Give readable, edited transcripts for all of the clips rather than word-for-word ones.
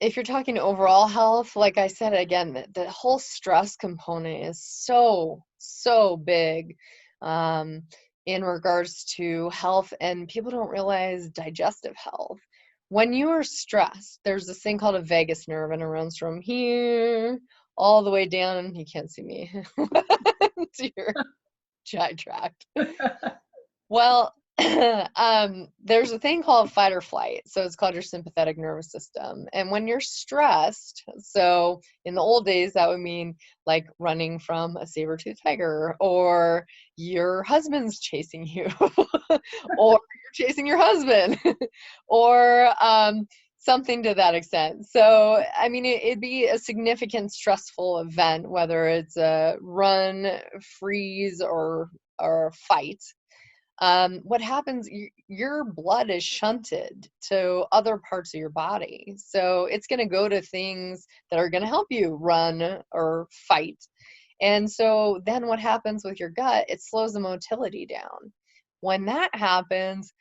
if you're talking overall health, like I said, again, the whole stress component is so, so big um, in regards to health, and people don't realize digestive health. When you are stressed, there's this thing called a vagus nerve, and it runs from here all the way down, you can't see me, to your GI tract. Well, there's a thing called fight or flight. So it's called your sympathetic nervous system. And when you're stressed, so in the old days, that would mean like running from a saber-toothed tiger, or your husband's chasing you, or you're chasing your husband, or something to that extent. So, I mean, it'd be a significant stressful event, whether it's a run, freeze, or fight. What happens, your blood is shunted to other parts of your body. So it's going to go to things that are going to help you run or fight. And so then what happens with your gut, it slows the motility down. When that happens,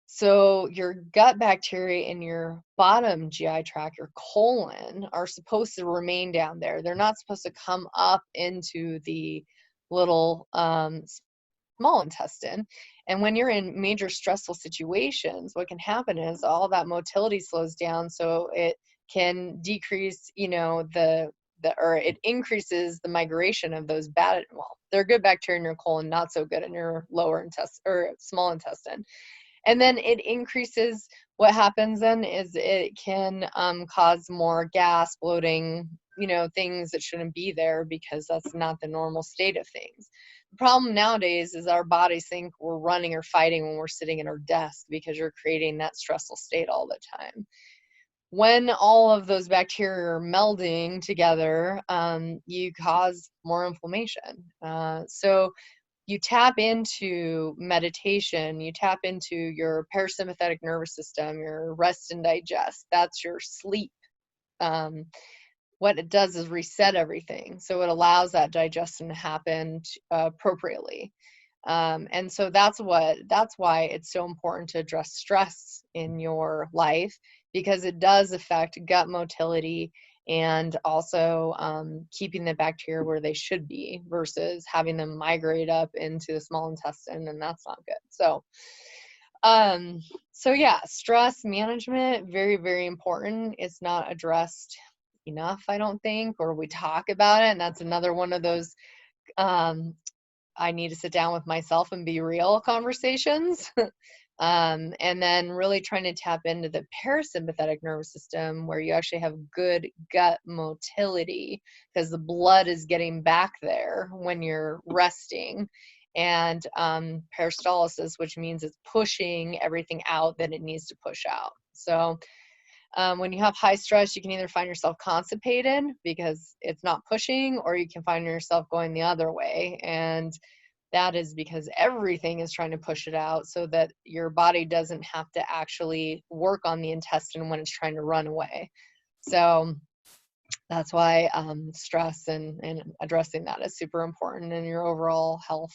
so your gut bacteria in your bottom GI tract, your colon, are supposed to remain down there. They're not supposed to come up into the little small intestine. And when you're in major stressful situations, what can happen is all that motility slows down, so it can decrease, or it increases the migration of those bad, well, they're good bacteria in your colon, not so good in your lower intestine or small intestine. And then it increases, what happens then is it can cause more gas, bloating, things that shouldn't be there, because that's not the normal state of things. The problem nowadays is our bodies think we're running or fighting when we're sitting at our desk, because you're creating that stressful state all the time. When all of those bacteria are melding together, you cause more inflammation. So you tap into meditation, you tap into your parasympathetic nervous system, your rest and digest. That's your sleep. What it does is reset everything. So it allows that digestion to happen appropriately. And so that's why it's so important to address stress in your life, because it does affect gut motility, and also keeping the bacteria where they should be versus having them migrate up into the small intestine, and that's not good. So yeah, stress management, very, very important. It's not addressed enough, I don't think, or we talk about it, and that's another one of those I need to sit down with myself and be real conversations. And then really trying to tap into the parasympathetic nervous system, where you actually have good gut motility, because the blood is getting back there when you're resting. And peristalsis, which means it's pushing everything out that it needs to push out. So when you have high stress, you can either find yourself constipated because it's not pushing, or you can find yourself going the other way. And that is because everything is trying to push it out, so that your body doesn't have to actually work on the intestine when it's trying to run away. So that's why stress and addressing that is super important in your overall health.